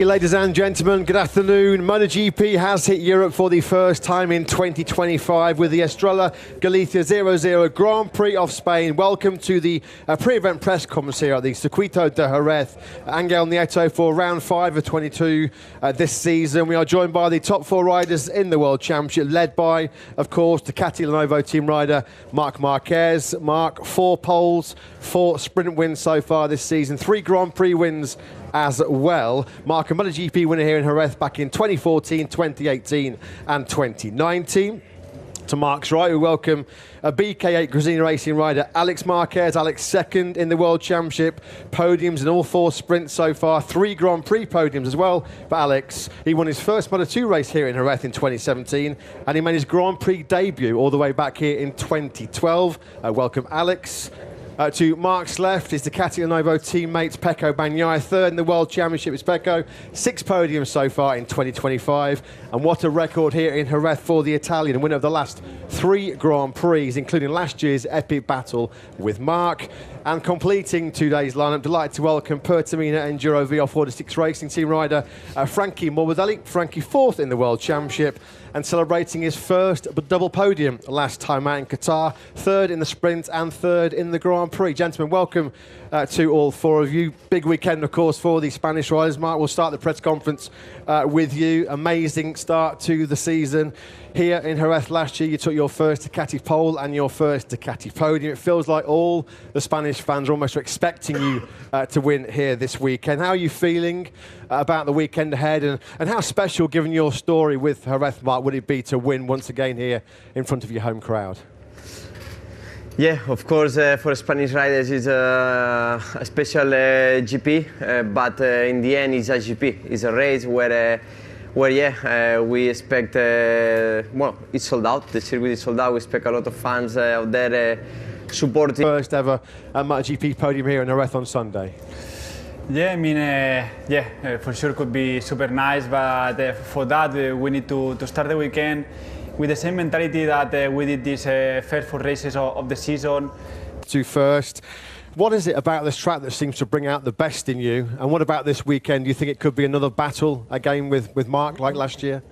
Ladies and gentlemen, good afternoon. MotoGP has hit Europe for the first time in 2025 with the Estrella Galicia 00 Grand Prix of Spain. Welcome to the pre-event press conference here at the Circuito de Jerez. Angel Nieto for round 5 of 22 this season. We are joined by the top 4 riders in the World Championship, led by, of course, Ducati Lenovo team rider Marc Marquez. Marc, 4 poles, 4 sprint wins so far this season, 3 Grand Prix wins as well. Marc, a MotoGP winner here in Jerez back in 2014, 2018 and 2019. To Marc's right, we welcome a BK8 Gresini Racing rider, Alex Marquez. Alex, second in the World Championship, podiums in all 4 sprints so far, 3 Grand Prix podiums as well for Alex. He won his first Moto2 race here in Jerez in 2017, and he made his Grand Prix debut all the way back here in 2012. Welcome, Alex. To Marc's left is Ducati Lenovo teammate Pecco Bagnaia, third in the World Championship is Pecco, 6 podiums so far in 2025, and what a record here in Jerez for the Italian, winner of the last 3 Grand Prix, including last year's epic battle with Marc. And completing today's lineup, delighted to welcome Pertamina Enduro VR46 Racing team rider Frankie Morbidelli. Frankie 4th in the World Championship and celebrating his first double podium last time out in Qatar, 3rd in the sprint and 3rd in the Grand Prix. Gentlemen, welcome to all 4 of you. Big weekend, of course, for the Spanish riders. Marc, we'll start the press conference with you. Amazing start to the season. Here in Jerez last year, you took your first Ducati pole and your first Ducati podium. It feels like all the Spanish fans are almost expecting you to win here this weekend. How are you feeling about the weekend ahead, and how special, given your story with Jerez, Marc, would it be to win once again here in front of your home crowd? Yeah, of course, for Spanish riders it's a special GP, but in the end it's a GP. It's a race where we expect, well, it's sold out. The circuit is sold out. We expect a lot of fans out there supporting. First ever MotoGP podium here in Jerez on Sunday. Yeah, I mean, for sure could be super nice, but for that we need to start the weekend with the same mentality that we did these first 4 races of the season. To first. What is it about this track that seems to bring out the best in you? And what about this weekend? Do you think it could be another battle again with Marc like last year?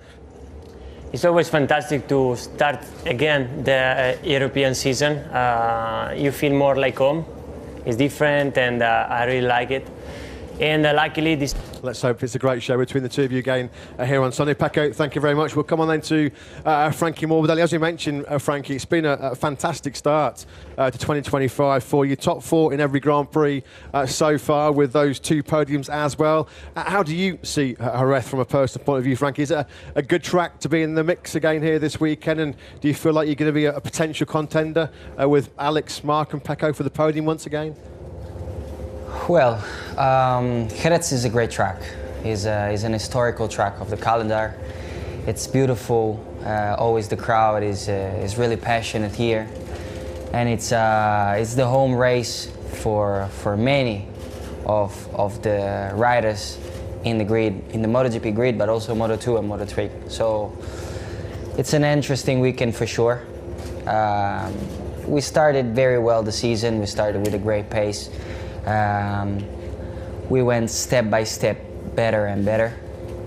It's always fantastic to start again the European season. You feel more like home. It's different, and I really like it. And luckily this... Let's hope it's a great show between the 2 of you again here on Sunday. Pecco, thank you very much. We'll come on then to Frankie Morbidelli. As you mentioned, Frankie, it's been a fantastic start to 2025 for you. Top 4 in every Grand Prix so far, with those 2 podiums as well. How do you see Jerez from a personal point of view, Frankie? Is it a good track to be in the mix again here this weekend? And do you feel like you're going to be a potential contender with Alex, Marc and Pecco for the podium once again? Well, Jerez is a great track. It's an historical track of the calendar. It's beautiful. Always the crowd is really passionate here, and it's the home race for many of the riders in the grid, in the MotoGP grid, but also Moto2 and Moto3. So it's an interesting weekend for sure. We started very well the season. We started with a great pace. We went step by step better and better,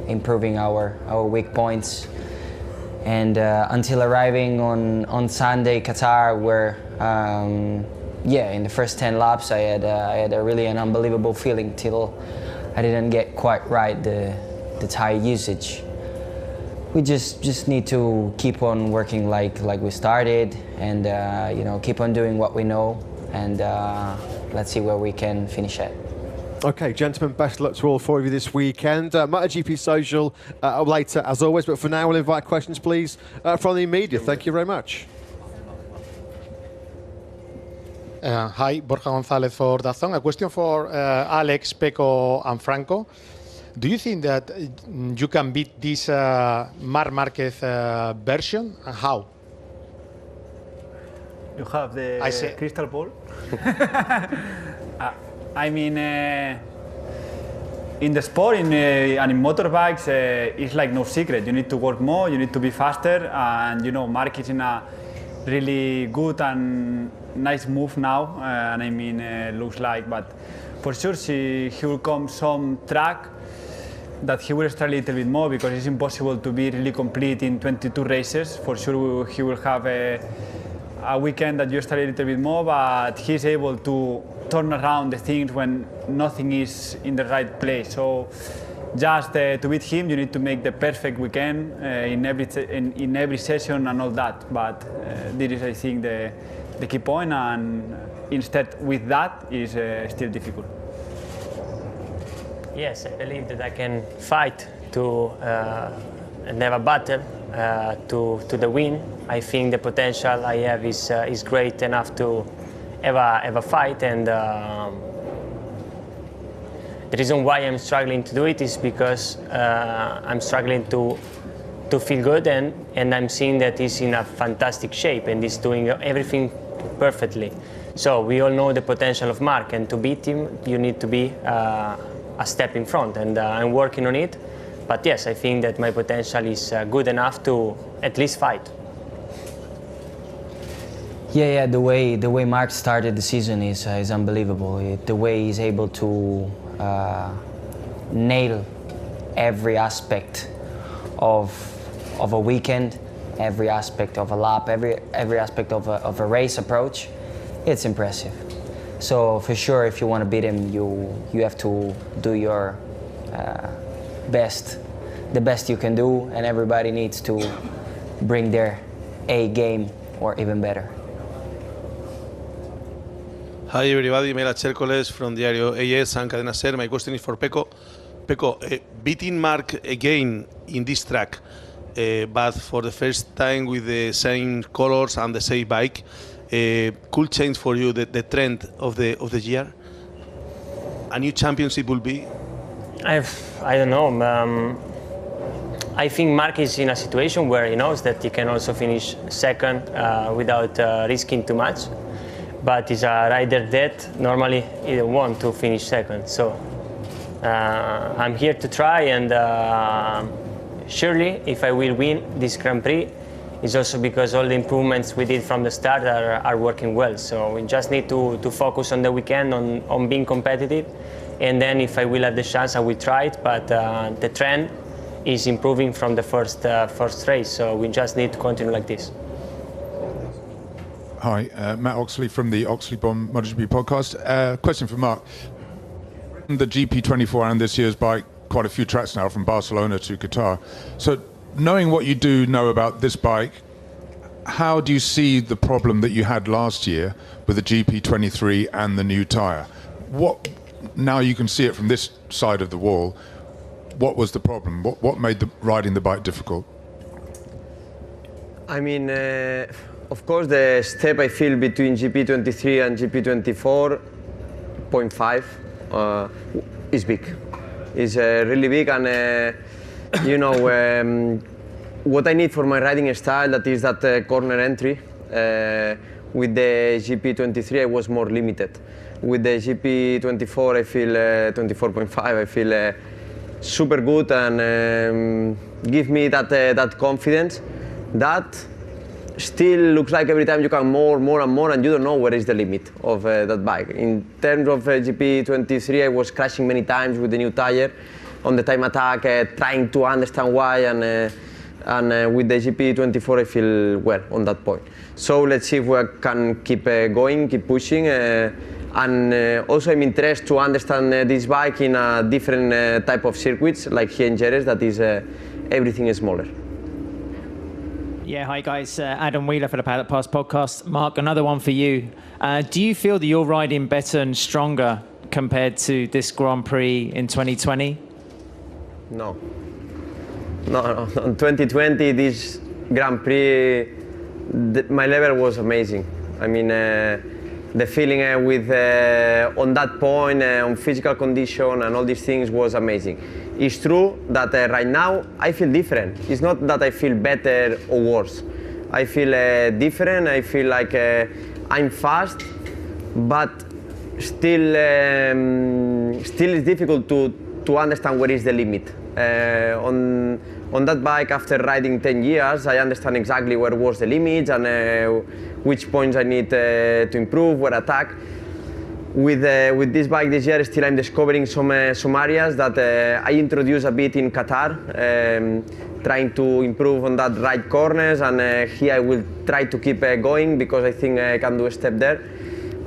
improving our weak points, and until arriving on Sunday Qatar, where in the first 10 laps I had a really an unbelievable feeling till I didn't get quite right the tire usage. We just need to keep on working like we started, and keep on doing what we know, and let's see where we can finish at. Okay, gentlemen, best luck to all 4 of you this weekend. MotoGP Social later, as always, but for now we'll invite questions, please, from the media. Thank you very much. Hi, Borja Gonzalez for DAZN. A question for Alex, Pecco and Franco. Do you think that you can beat this Marc Marquez version, and how? You have the crystal ball. I mean, in the sport, and in motorbikes, it's like no secret. You need to work more, you need to be faster, and Marc is in a really good and nice move now, and I mean, looks like, but for sure he will come some track that he will struggle a little bit more because it's impossible to be really complete in 22 races. For sure, he will have a weekend that you struggle a little bit more, but he's able to turn around the things when nothing is in the right place. So just to beat him, you need to make the perfect weekend in every session and all that. But this is, I think, the key point, and instead with that is still difficult. Yes, I believe that I can fight to and have a battle to the win. I think the potential I have is great enough to have a fight, and the reason why I'm struggling to do it is because I'm struggling to feel good, and I'm seeing that he's in a fantastic shape and he's doing everything perfectly. So we all know the potential of Marc, and to beat him you need to be a step in front, and I'm working on it. But yes, I think that my potential is good enough to at least fight. Yeah, the way Marc started the season is unbelievable. The way he's able to nail every aspect of a weekend, every aspect of a lap, every aspect of a race approach, it's impressive. So for sure, if you want to beat him, you have to do your best, the best you can do, and everybody needs to bring their A game or even better. Hi everybody, Mela Chercoles from Diario AS and Cadena Ser. My question is for Pecco. Pecco, beating Marc again in this track, but for the first time with the same colors and the same bike, could change for you the trend of the year? A new championship will be? I don't know. I think Marc is in a situation where he knows that he can also finish second without risking too much. But he's a rider that normally he don't want to finish second. So I'm here to try, and surely if I will win this Grand Prix, it's also because all the improvements we did from the start are working well. So we just need to focus on the weekend, on being competitive, and then if I will have the chance, I will try it. But the trend is improving from the first race, so we just need to continue like this. Hi, Matt Oxley from the Oxley Bomb MotoGP podcast. Question for Marc. The GP24 and this year's bike, quite a few tracks now from Barcelona to Qatar. So knowing what you do know about this bike, how do you see the problem that you had last year with the GP23 and the new tyre? Now you can see it from this side of the wall. What was the problem? What made riding the bike difficult? I mean, of course, the step I feel between GP23 and GP24.5 is big. It's really big, and you know what I need for my riding style. That is that corner entry. With the GP23, I was more limited. With the GP24, I feel 24.5. I feel super good, and give me that confidence. That still looks like every time you can more and more, and you don't know where is the limit of that bike. In terms of GP23, I was crashing many times with the new tire on the time attack, trying to understand why, and with the GP24 I feel well on that point. So let's see if we can keep going, keep pushing, and also I'm interested to understand this bike in a different type of circuits, like here in Jerez, that is everything is smaller. Yeah, hi guys, Adam Wheeler for the Paddock Pass podcast. Marc, another one for you. Do you feel that you're riding better and stronger compared to this Grand Prix in 2020? No. In 2020, this Grand Prix, my level was amazing. I mean, the feeling with on that point, on physical condition and all these things was amazing. It's true that right now I feel different. It's not that I feel better or worse. I feel different. I feel like I'm fast, but still it's difficult to understand where is the limit. On that bike, after riding 10 years, I understand exactly where was the limits and which points I need to improve, where attack. with this bike this year, still I'm discovering some areas that I introduced a bit in Qatar, trying to improve on that right corners, and here I will try to keep going because I think I can do a step there,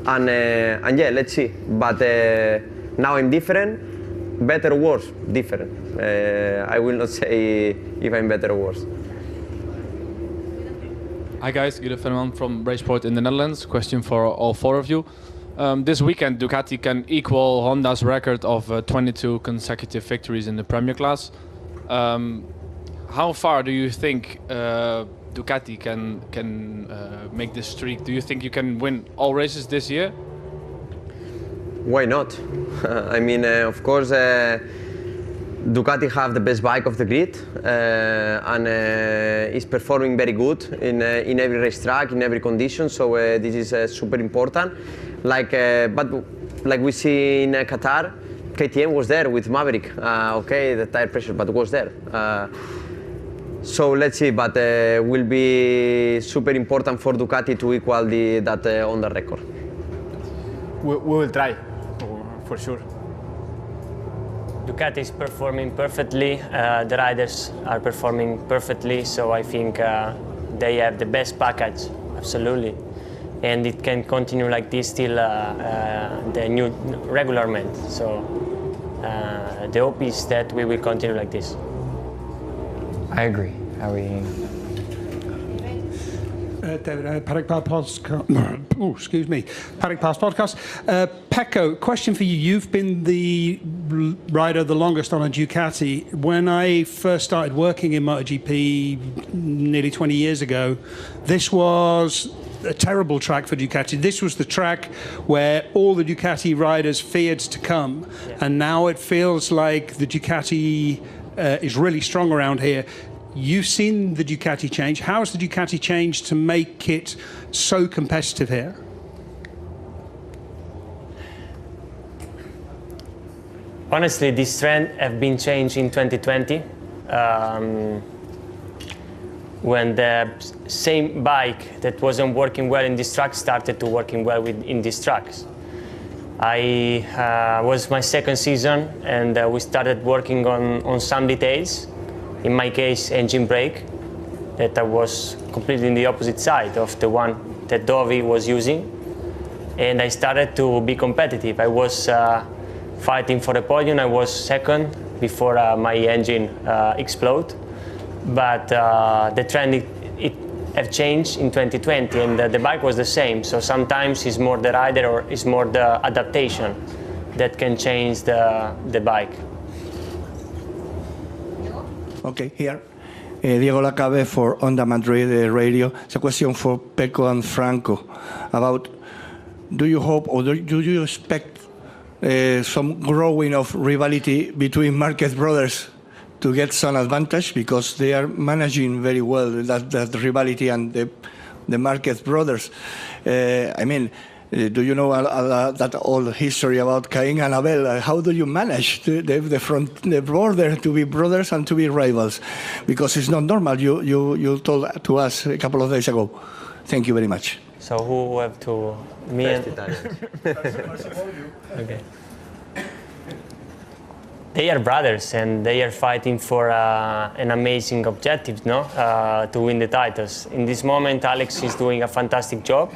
and yeah, let's see. But now I'm different, better or worse, different. I will not say if I'm better or worse. Hi guys, Guido Venneman from Raceport in the Netherlands. Question for all four of you. This weekend, Ducati can equal Honda's record of 22 consecutive victories in the Premier class. How far do you think Ducati can make this streak? Do you think you can win all races this year? Why not? I mean, of course, Ducati have the best bike of the grid and is performing very good in every racetrack, in every condition. So this is super important. But like we see in Qatar, KTM was there with Maverick. Okay, the tire pressure, but was there. So let's see. But will be super important for Ducati to equal that on the record. We will try, for sure. Ducati is performing perfectly. The riders are performing perfectly. So I think they have the best package, absolutely. And it can continue like this till the new regularment. So the hope is that we will continue like this. I agree. Paddock Pass podcast. Excuse me. Paddock Pass podcast. Pecco, question for you. You've been the rider the longest on a Ducati. When I first started working in MotoGP nearly 20 years ago, this was a terrible track for Ducati. This was the track where all the Ducati riders feared to come, and now it feels like the Ducati is really strong around here. You've seen the Ducati change. How has the Ducati changed to make it so competitive here? Honestly, this trend have been changed in 2020 when the same bike that wasn't working well in this track started to working well in these tracks. I was my second season, and we started working on some details. In my case, engine brake, that I was completely in the opposite side of the one that Dovi was using. And I started to be competitive. I was fighting for the podium. I was second before my engine exploded. But the trend it have changed in 2020, and the bike was the same. So sometimes it's more the rider or it's more the adaptation that can change the bike. Okay, here. Diego Lacabe for Onda Madrid Radio. It's a question for Pecco and Franco about, do you hope or do you expect some growing of rivalry between Marquez brothers to get some advantage, because they are managing very well that rivalry and the Marquez brothers? I mean, do you know that old history about Cain and Abel? How do you manage the border to be brothers and to be rivals? Because it's not normal. You told to us a couple of days ago. Thank you very much. So who have to me and okay. They are brothers, and they are fighting for an amazing objective, no? To win the titles. In this moment, Alex is doing a fantastic job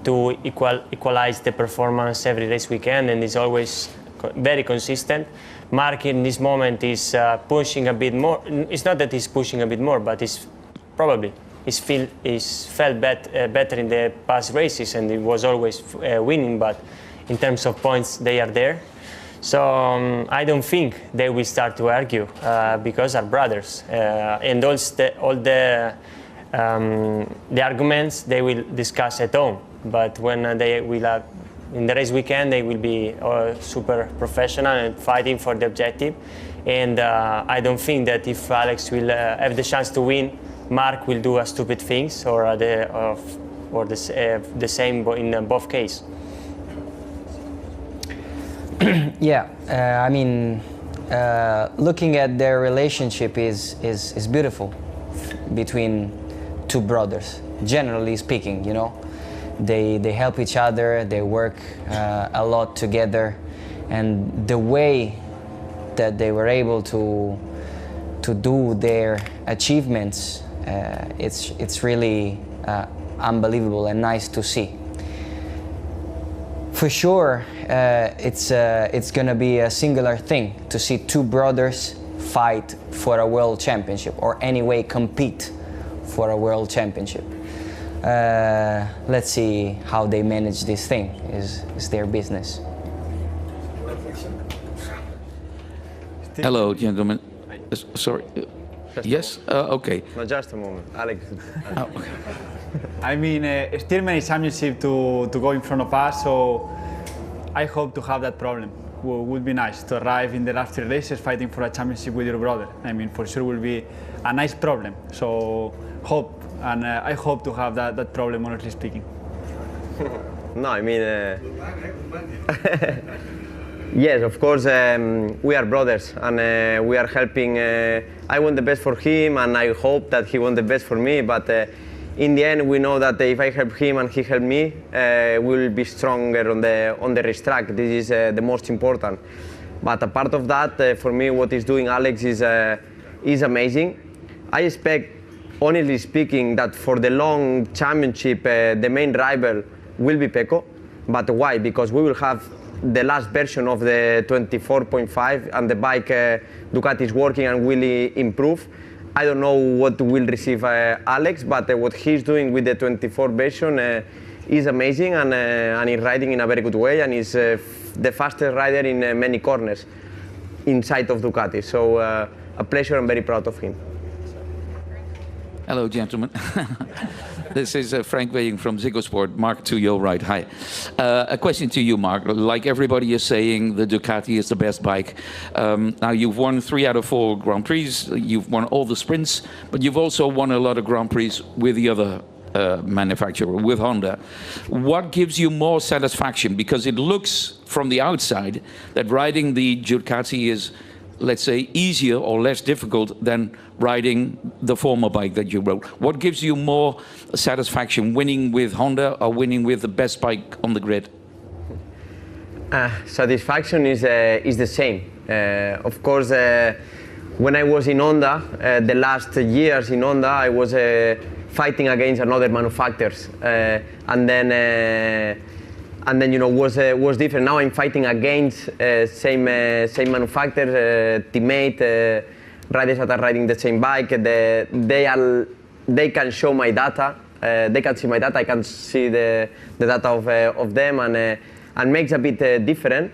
to equalize the performance every race weekend, and is always very consistent. Mark in this moment is pushing a bit more. It's not that he's pushing a bit more, but he's felt better in the past races, and he was always winning. But in terms of points, they are there. So I don't think they will start to argue because they're brothers, and all the arguments they will discuss at home. But when they will in the race weekend, they will be super professional and fighting for the objective. And I don't think that if Alex will have the chance to win, Mark will do stupid things or the same in both cases. Yeah, I mean, looking at their relationship is beautiful between two brothers, generally speaking, you know. They help each other, they work a lot together, and the way that they were able to do their achievements, it's really unbelievable and nice to see. For sure, it's gonna be a singular thing to see two brothers fight for a world championship, or anyway compete for a world championship. Let's see how they manage this thing. Is their business. Hello, gentlemen. Sorry. Yes? Okay. No, just a moment. Alex. Oh, okay. I mean, still many championships to go in front of us, so I hope to have that problem. Would be nice to arrive in the last 3 races fighting for a championship with your brother. I mean, for sure will be a nice problem. So hope, and I hope to have that problem, honestly speaking. No, I mean, yes, of course, we are brothers, and we are helping. I want the best for him, and I hope that he wants the best for me, but in the end, we know that if I help him and he help me, we will be stronger on the racetrack. This is the most important. But a part of that, for me, what he's doing Alex is amazing. I expect, honestly speaking, that for the long championship, the main rival will be Pecco. But why? Because we will have the last version of the 24.5, and the bike Ducati is working and will improve. I don't know what will receive Alex, but what he's doing with the 24 version is amazing, and he's riding in a very good way, and he's the fastest rider in many corners inside of Ducati. So a pleasure, I'm very proud of him. Hello, gentlemen. This is Frank Weying from Ziggo Sport. Mark, to your right. Hi. A question to you, Mark. Like everybody is saying, the Ducati is the best bike. Now, you've won 3 out of 4 Grand Prix. You've won all the sprints, but you've also won a lot of Grand Prix with the other manufacturer, with Honda. What gives you more satisfaction? Because it looks from the outside that riding the Ducati is, let's say, easier or less difficult than riding the former bike that you rode. What gives you more satisfaction, winning with Honda or winning with the best bike on the grid? Satisfaction is the same. Of course, when I was in Honda, the last years in Honda, I was fighting against another manufacturers, and then you know was different. Now I'm fighting against same manufacturer, teammate, riders that are riding the same bike. They can show my data. They can see my data. I can see the data of them, and makes a bit different.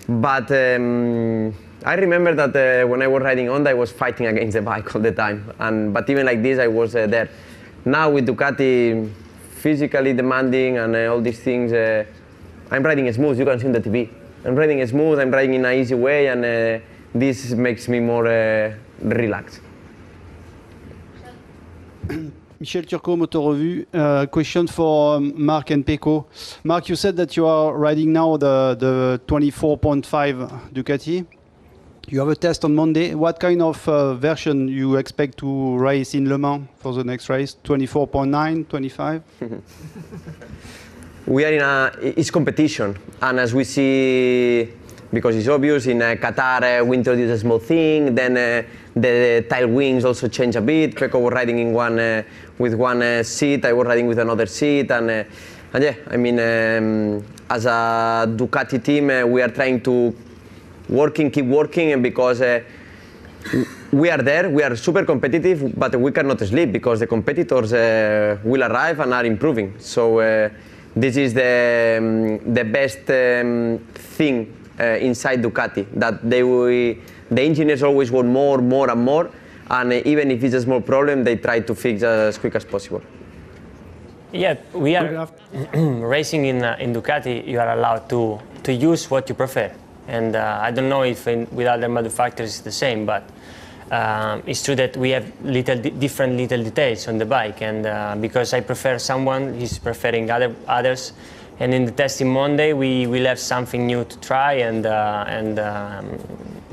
But I remember that when I was riding Honda, I was fighting against the bike all the time. But even like this, I was there. Now with Ducati, physically demanding and all these things, I'm riding smooth. You can see on the TV. I'm riding smooth. I'm riding in an easy way, and this makes me more relaxed. Michel Turcot, Motor Revue. Question for Marc and Pecco. Marc, you said that you are riding now the 24.5 Ducati. You have a test on Monday. What kind of version you expect to race in Le Mans for the next race? 24.9, 25? We are it's competition, and as we see, because it's obvious, in Qatar we introduced a small thing, then the tail wings also change a bit. Pecco was riding in with one seat, I was riding with another seat, and yeah, I mean, as a Ducati team, we are trying to keep working, and because we are there, we are super competitive, but we cannot sleep because the competitors will arrive and are improving. So this is the best thing inside Ducati, that the engineers always want more and more, and even if it's a small problem, they try to fix as quick as possible. Yeah, we are racing in Ducati. You are allowed to use what you prefer, and I don't know if with other manufacturers it's the same, but it's true that we have different little details on the bike, and because I prefer someone, he's preferring others. And in the testing Monday, we will have something new to try, and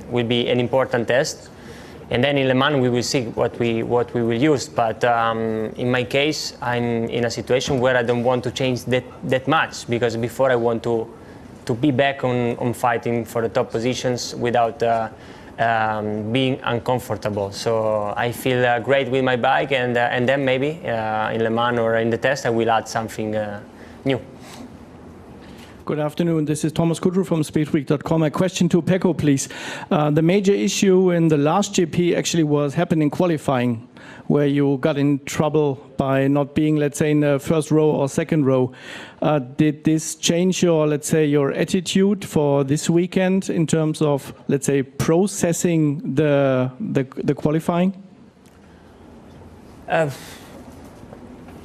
will be an important test. And then in Le Mans we will see what we will use. But in my case, I'm in a situation where I don't want to change that much, because before I want to be back on fighting for the top positions without being uncomfortable. So I feel great with my bike, and then maybe in Le Mans or in the test I will add something new. Good afternoon. This is Thomas Kudru from SpeedWeek.com. A question to Pecco, please. The major issue in the last GP actually was happening qualifying, where you got in trouble by not being, let's say, in the first row or second row. Did this change your, let's say, your attitude for this weekend in terms of, let's say, processing the qualifying?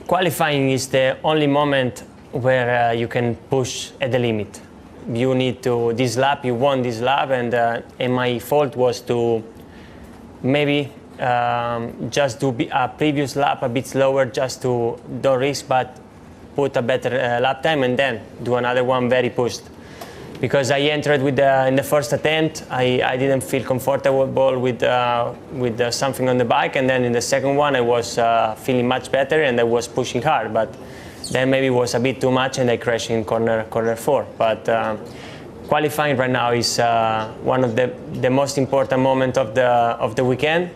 Qualifying is the only moment where you can push at the limit. You need to, this lap, you won this lap, and my fault was to maybe just do a previous lap a bit slower, just to don't risk, but put a better lap time, and then do another one very pushed. Because I entered with in the first attempt, I didn't feel comfortable with something on the bike, and then in the second one I was feeling much better and I was pushing hard. But then maybe it was a bit too much and I crashed in corner 4. But qualifying right now is one of the most important moments of the weekend.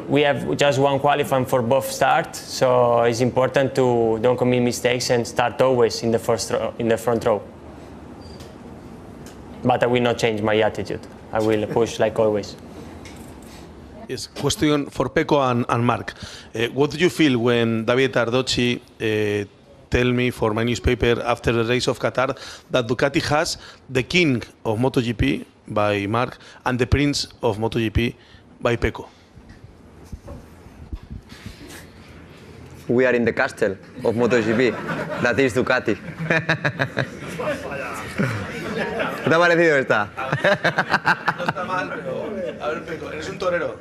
We have just one qualifying for both starts, so it's important to don't commit mistakes and start always in the front row. But I will not change my attitude. I will push like always. Yes, question for Pecco and Marc. What do you feel when David Ardocci tell me for my newspaper after the race of Qatar that Ducati has the king of MotoGP by Marc and the prince of MotoGP by Pecco? We are in the castle of MotoGP, that is Ducati. ¿Qué te ha parecido esta? No está mal, pero a ver, Pecco, eres un torero.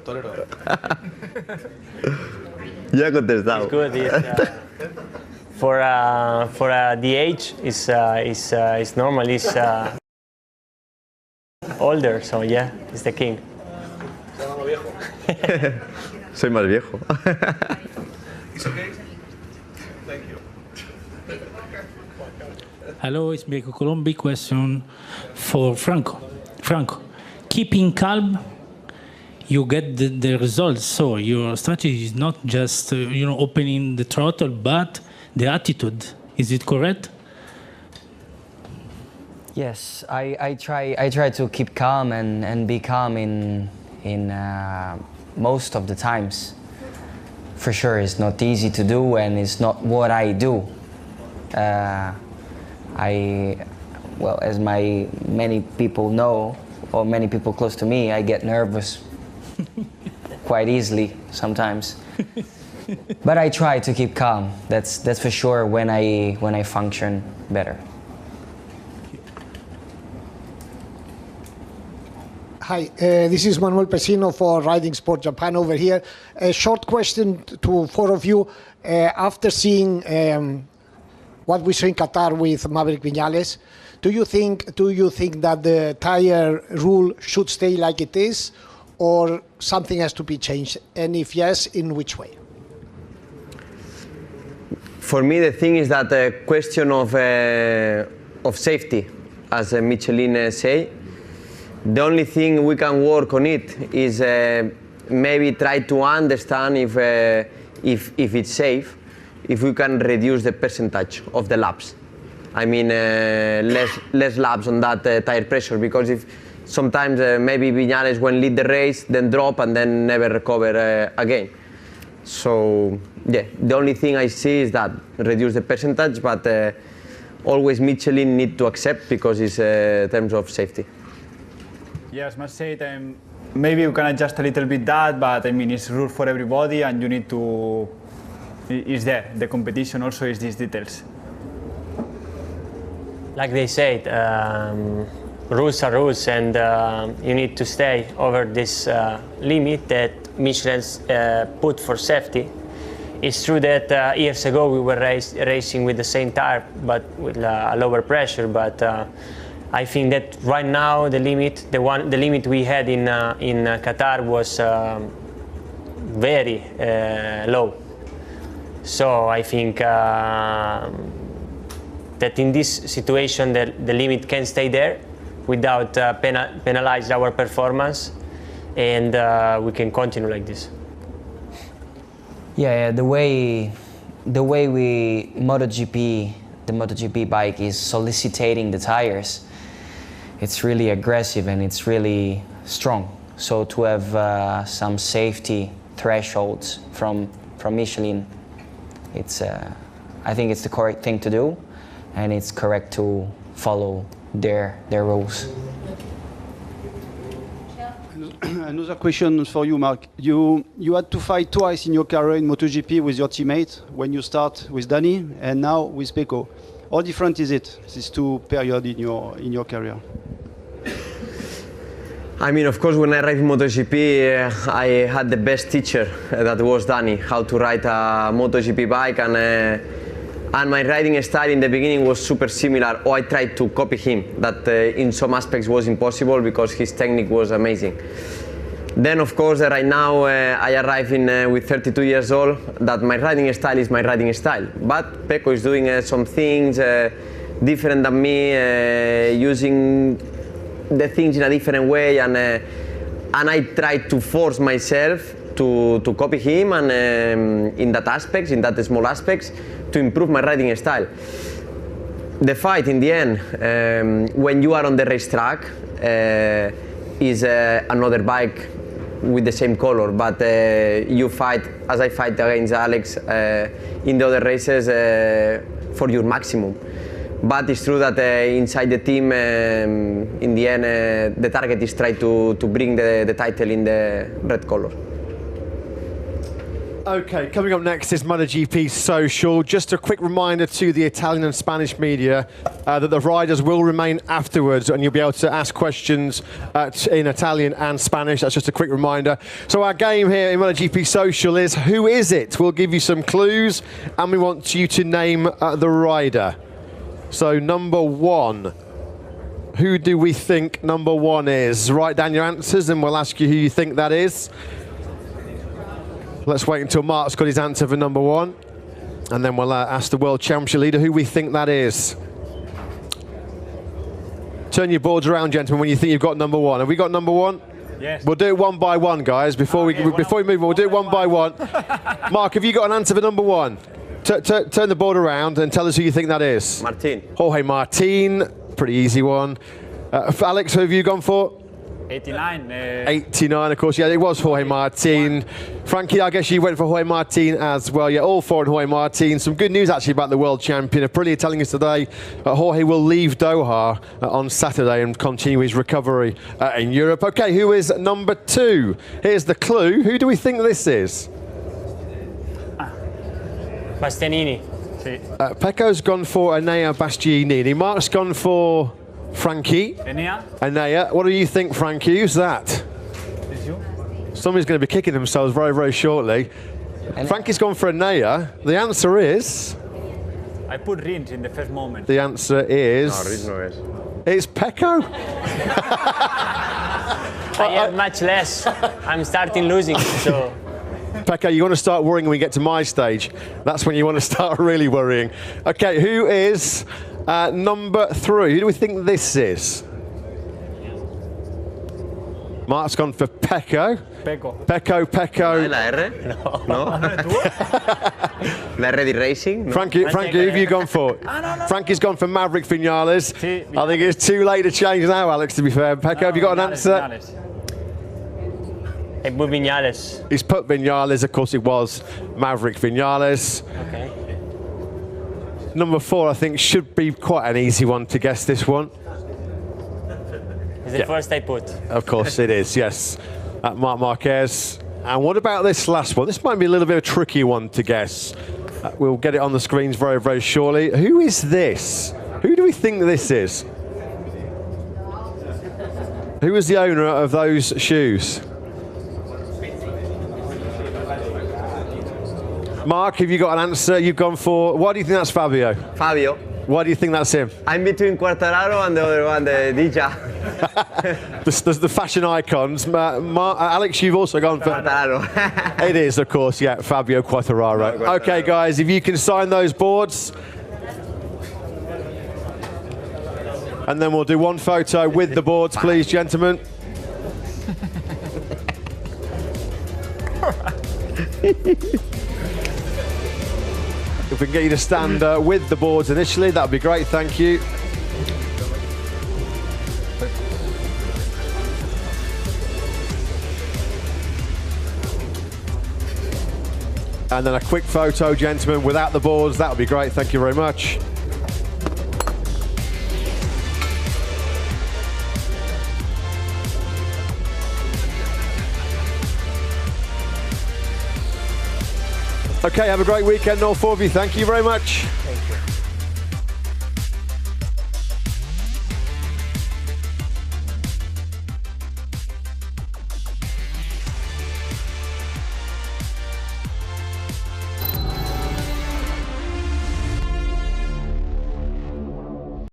Ya he contestado. It's good. For the age, is normal. It's older, so yeah, he's the king. Soy más viejo. It's okay? Thank you. Hello, it's Mirko Colombi. Question for Franco. Franco, keeping calm, you get the results. So your strategy is not just opening the throttle, but the attitude. Is it correct? Yes, I try to keep calm and be calm in most of the times. For sure, it's not easy to do, and it's not what I do. Well, as many people know, or many people close to me, I get nervous quite easily sometimes. But I try to keep calm. That's for sure when I function better. Hi, this is Manuel Pesino for Riding Sport Japan over here. A short question to 4 of you. After seeing what we saw in Qatar with Maverick Viñales, do you think that the tire rule should stay like it is, or something has to be changed? And if yes, in which way? For me, the thing is that the question of safety, as Michelin say. The only thing we can work on it is maybe try to understand if it's safe, if we can reduce the percentage of the laps. I mean, less laps on that tire pressure, because if sometimes maybe Viñales will lead the race, then drop and then never recover again. So yeah, the only thing I see is that reduce the percentage, but always Michelin need to accept, because it's terms of safety. Yes, must say it. Maybe you can adjust a little bit that, but I mean it's rule for everybody, and you need to. Is there the competition also is these details? Like they said, rules are rules, and you need to stay over this limit that Michelin's put for safety. It's true that years ago we were racing with the same tire, but with a lower pressure. But I think that right now the limit we had in Qatar was very low. So I think that in this situation the limit can stay there without penalize our performance, and we can continue like this. Yeah, the way the MotoGP bike is soliciting the tires, it's really aggressive and it's really strong. So to have some safety thresholds from Michelin, I think it's the correct thing to do, and it's correct to follow their rules. Another question for you, Mark. You had to fight twice in your career in MotoGP with your teammate, when you start with Danny and now with Pecco. How different is it, these two periods in your career? I mean, of course, when I arrived in MotoGP, I had the best teacher, that was Danny, how to ride a MotoGP bike, and my riding style in the beginning was super similar, or I tried to copy him. That in some aspects was impossible because his technique was amazing. Then, of course, right now I arrive with 32 years old, that my riding style is my riding style. But Pecco is doing some things different than me, using the things in a different way, and I try to force myself to copy him, and in that small aspects, to improve my riding style. The fight in the end, when you are on the racetrack, is another bike with the same color, but you fight, as I fight against Alex in the other races, for your maximum. But it's true that inside the team, in the end, the target is try to bring the title in the red color. Okay, coming up next is MotoGP Social. Just a quick reminder to the Italian and Spanish media that the riders will remain afterwards, and you'll be able to ask questions in Italian and Spanish. That's just a quick reminder. So our game here in MotoGP Social is Who Is It? We'll give you some clues, and we want you to name the rider. So number one, who do we think number one is? Write down your answers and we'll ask you who you think that is. Let's wait until Mark's got his answer for number one, and then we'll ask the World Championship leader who we think that is. Turn your boards around, gentlemen, when you think you've got number one. Have we got number one? Yes. We'll do it one by one, guys. Before we move on, we'll do it one by one. Mark, have you got an answer for number one? Turn the board around and tell us who you think that is. Martin. Jorge Martin, pretty easy one. Alex, who have you gone for? 89. 89, of course. Yeah, it was Jorge Martin. Frankie, I guess you went for Jorge Martin as well. Yeah, all four on Jorge Martin. Some good news actually about the world champion. Aprilia telling us today Jorge will leave Doha on Saturday and continue his recovery in Europe. Okay, who is number two? Here's the clue. Who do we think this is? Bastianini. Pecco's gone for Enea Bastianini. Mark's gone for Frankie. Enea. What do you think, Frankie? Who's that? Is you? Somebody's going to be kicking themselves very, very shortly. Frankie's gone for Enea. The answer is... I put Rins in the first moment. The answer is... No, Rins no es. It's Pecco. I have much less. I'm starting losing, so... Pecco, you want to start worrying when we get to my stage. That's when you want to start really worrying. Okay, who is number three? Who do we think this is? Mark's gone for Pecco. Pecco. ¿La R? No. ¿La R de Racing? No. Frankie, who have you gone for? Frankie's gone for Maverick Vinales. I think it's too late to change now, Alex, to be fair. Pecco, have you got an answer? I put Vinales. He's put Vinales, of course it was Maverick Vinales. Okay. Number four, I think, should be quite an easy one to guess this one. It's the first I put. Of course it is, yes. Marc Marquez. And what about this last one? This might be a little bit of a tricky one to guess. We'll get it on the screens very, very shortly. Who is this? Who do we think this is? Who is the owner of those shoes? Mark, have you got an answer? You've gone for... Why do you think that's Fabio? Fabio. Why do you think that's him? I'm between Quartararo and the other one, the Dija. There's the fashion icons. Alex, you've also gone for... Quartararo. It is, of course, yeah, Fabio Quartararo. Okay, guys, if you can sign those boards. And then we'll do one photo with the boards, please, gentlemen. If we can get you to stand with the boards initially, that would be great, thank you. And then a quick photo, gentlemen, without the boards, that would be great, thank you very much. Okay, have a great weekend, all four of you. Thank you very much.